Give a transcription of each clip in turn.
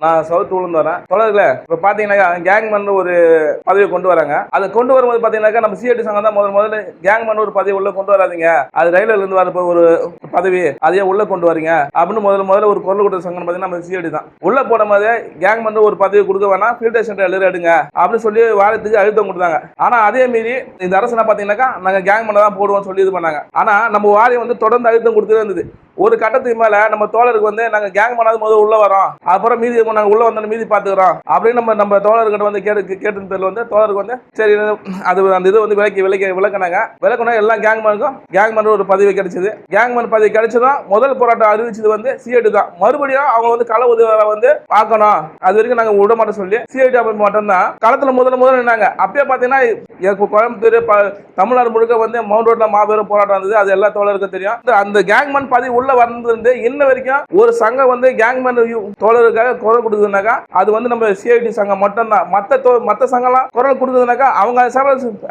நான் சவுத் உளுந்து வரேன். தொடர்ல இப்ப பாத்தீங்கன்னா கேங்மேன் ஒரு பதவியை கொண்டு வராங்க. அதை கொண்டு வரும்போது பாத்தீங்கன்னா நம்ம சிஐடி சங்கம் தான் முதல்ல கேங்மேன் ஒரு பதவி உள்ள கொண்டு வராதீங்க, அது ரயில்ல இருந்து வரப்ப ஒரு பதவி அதையே உள்ள கொண்டு வரீங்க அப்படின்னு முதல்ல ஒரு குரல் கொடுத்த சங்கம் பாத்தீங்கன்னா நம்ம சிஐடி தான். உள்ள போடும் போது கேங்மேன் ஒரு பதவி கொடுக்க வேணா ஃபில்டரேஷன் எல்லாரும் எடுங்க அப்படின்னு சொல்லி வாரத்துக்கு அழுத்தம் கொடுத்தாங்க. ஆனா அதே மீறி இந்த அரசு பாத்தீங்கன்னா நாங்க கேங்மேன் தான் போடுவோம் சொல்லி இது பண்ணாங்க. ஆனா நம்ம வாரியம் வந்து தொடர்ந்து அழுத்தம் கொடுத்துட்டே இருந்தது. ஒரு கட்டத்துக்கு மேல நம்ம தோழருக்கு வந்து நாங்க கேங் பண்ணாத முதல்ல உள்ள வரோம், அப்புறம் மீதி நாங்க உள்ள வந்தோம் மீதி பாத்துக்கிறோம் அப்படின்னு நம்ம தோழர்கிட்ட வந்து கேட்டு பேர்ல வந்து தோழருக்கு வந்து சரி அது அந்த இது வந்து விளக்கினாங்க. விளக்கினா எல்லாம் கேங்மேன் ஒரு பதவி கிடைச்சது. கேங்மேன் பதவி கிடைச்சதும் முதல் போராட்டம் அறிவிச்சது வந்து சிஐடி தான். மறுபடியும் அவங்க வந்து கள உதவி வந்து பார்க்கணும், அது வரைக்கும் நாங்க விட மாட்டோம் சொல்லி சிஐடி அமைப்பு மட்டும் தான் களத்துல முதல்ல நின்னாங்க. அப்பயே பாத்தீங்கன்னா கோயம்புத்தூர் தமிழ்நாடு முழுக்க வந்து மவுண்ட் ரோட்ல மாபெரும் போராட்டம் இருந்தது. அது எல்லா தோழருக்கும் தெரியும். அந்த கேங்மேன் பதவி உள்ள வந்து இன்ன வரைக்கும் ஒரு சங்கம் வந்து கேங்மேன் தோழருக்காக குரல் கொடுக்குதுனாக்கா அது வந்து நம்ம சிஐடி சங்கம் மட்டும் தான். மத்த சங்கம்லாம் குரல் கொடுக்குதுனாக்கா அவங்க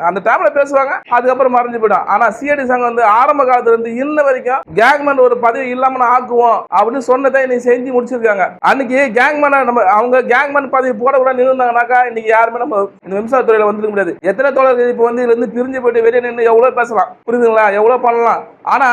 அந்த டைம்ல பேசுவாங்க, அதுக்கப்புறம் மறைஞ்சு போயிடும். ஆனா சிஐடி சங்கம் வந்து ஆரம்ப காலத்துல இருந்து இன்ன வரைக்கும் கேங்மேன் ஒரு பதவி இல்லாம ஆக்குவோம் அப்படின்னு சொன்னதை இன்னைக்கு செஞ்சு முடிச்சிருக்காங்க. அன்னைக்கு கேங்மேன் நம்ம அவங்க கேங்மேன் பதவி போடக்கூடாது இருந்தாங்கனாக்கா இன்னைக்கு யாருமே நம்ம இந்த மின்சாரத்துறையில வந்துருக்க முடியாது. எத்தனை தோழர்கள் இப்ப வந்து இதுல இருந்து பிரிஞ்சு போயிட்டு வெளியே நின்று எவ்வளவு பேசலாம், புரியுதுங்களா, எவ்வளவு பண்ணலாம். ஆனா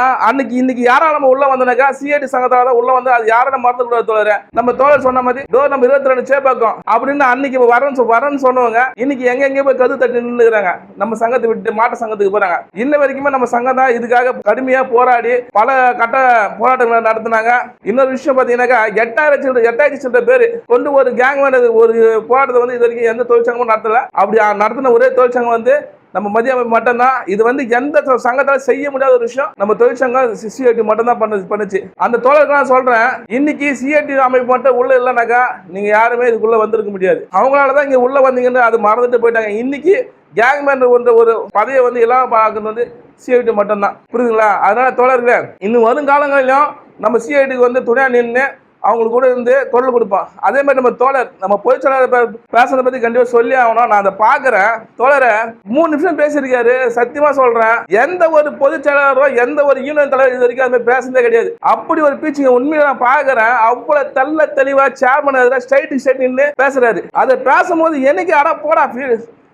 இன்னைக்கு யாரால நம்ம உள்ள வந்தனாக்கா சிஐடி சங்கத்தால தான் உள்ள வந்து அது யாரும் மறந்து கூடாது தோழர். நம்ம தோழர் சொன்ன மாதிரி டோர் நம்ம 22 சேப்பாக்கம் அப்படின்னு அன்னைக்கு வரன்னு சொன்னவங்க இன்னைக்கு எங்க போய் கது தட்டி நின்னுறாங்க. நம்ம சங்கத்தை விட்டு மாட்ட சங்கத்துக்கு போறாங்க. இன்ன வரைக்குமே நம்ம சங்கம் தான் இதுக்காக கடுமையா போராடி பல கட்ட போராட்டங்களை நடத்தினாங்க. இன்னொரு விஷயம் பாத்தீங்கன்னாக்கா 8,000 பேரு கொண்டு ஒரு கேங்மேன் ஒரு போராட்டத்தை வந்து இது வரைக்கும் எந்த தொழிற்சங்கமும் நடத்தல. அப்படி நடத்தின ஒரே தொழிற்சங்கம் வந்து நம்ம மத்திய அமைப்பு மட்டும்தான். இது வந்து எந்த சங்கத்தால செய்ய முடியாத ஒரு விஷயம் நம்ம தொழிற்சங்கம் சிஐடி மட்டும் தான் பண்ணுச்சு. அந்த தோழருக்கு நான் சொல்றேன், இன்னைக்கு சிஐடி அமைப்பு மட்டும் உள்ள இல்லைனாக்கா நீங்க யாருமே இதுக்குள்ள வந்திருக்க முடியாது. அவங்களாலதான் இங்க உள்ள வந்தீங்கன்னு அது மறந்துட்டு போயிட்டாங்க. இன்னைக்கு கேங்மேன் ஒரு பதவியை வந்து எல்லாம் பார்க்கறது வந்து சிஐடி மட்டும் தான், புரியுதுங்களா. அதனால தோழர்களே, இன்னும் வருங்காலங்களிலும் நம்ம சிஐடிக்கு வந்து துணையா நின்று அவங்களுக்கு கூட இருந்து குரல் கொடுப்பான். அதே மாதிரி நம்ம தோழர் நம்ம பொதுச்செயலாளர் பேசுறத பத்தி கண்டிப்பா சொல்லி ஆகணும். நான் அதை பாக்குறேன். தோழரை 3 நிமிஷம் பேசியிருக்காரு. சத்தியமா சொல்றேன், எந்த ஒரு பொதுச்செயலாளரோ எந்த ஒரு யூனியன் தலைவர் இது வரைக்கும் அது மாதிரி பேசுறதே கிடையாது. அப்படி ஒரு பீச்சிங்க உண்மையை நான் பாக்குறேன். அவ்வளவு தெல்ல தெளிவா சேர்மன் ஸ்ட்ரைட் நின்று பேசுறாரு. அதை பேசும்போது என்னைக்கு அட போடா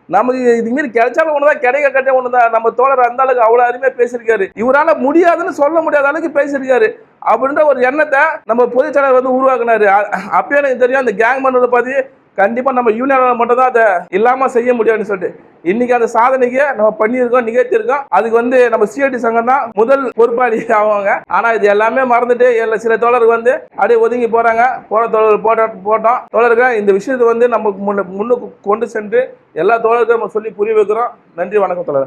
நமக்கு இது மாரி கிடைச்சாலும் ஒண்ணுதான், கிடைக்க கட்ட ஒண்ணுதான். நம்ம தோழர் அந்த அளவுக்கு அவ்வளவு அருமையா பேசியிருக்காரு. இவரால முடியாதுன்னு சொல்ல முடியாத அளவுக்கு பேசியிருக்காரு அப்படின்ற ஒரு எண்ணத்தை நம்ம பொதுச்செயலாளர் வந்து உருவாக்குனாரு. அப்பயே எனக்கு தெரியும் அந்த கேங்மேன் பத்தி கண்டிப்பா நம்ம யூனியன் மட்டும் தான் அதை இல்லாம செய்ய முடியாதுன்னு சொல்லிட்டு இன்னைக்கு அந்த சாதனைக்கு நம்ம பண்ணியிருக்கோம், நிகழ்த்திருக்கோம். அதுக்கு வந்து நம்ம சிஐடி சங்கம் தான் முதல் பொறுப்பாளி ஆவாங்க. ஆனா இது எல்லாமே மறந்துட்டு சில தோழர்கள் வந்து அப்படியே ஒதுங்கி போறாங்க. தோழர்கள் போட்டோம். தோழர்கள் இந்த விஷயத்தை வந்து நம்ம முன்னுக்கு கொண்டு சென்று எல்லா தோழர்களுக்கும் நம்ம சொல்லி புரிய வைக்கிறோம். நன்றி, வணக்கம் தோழர்.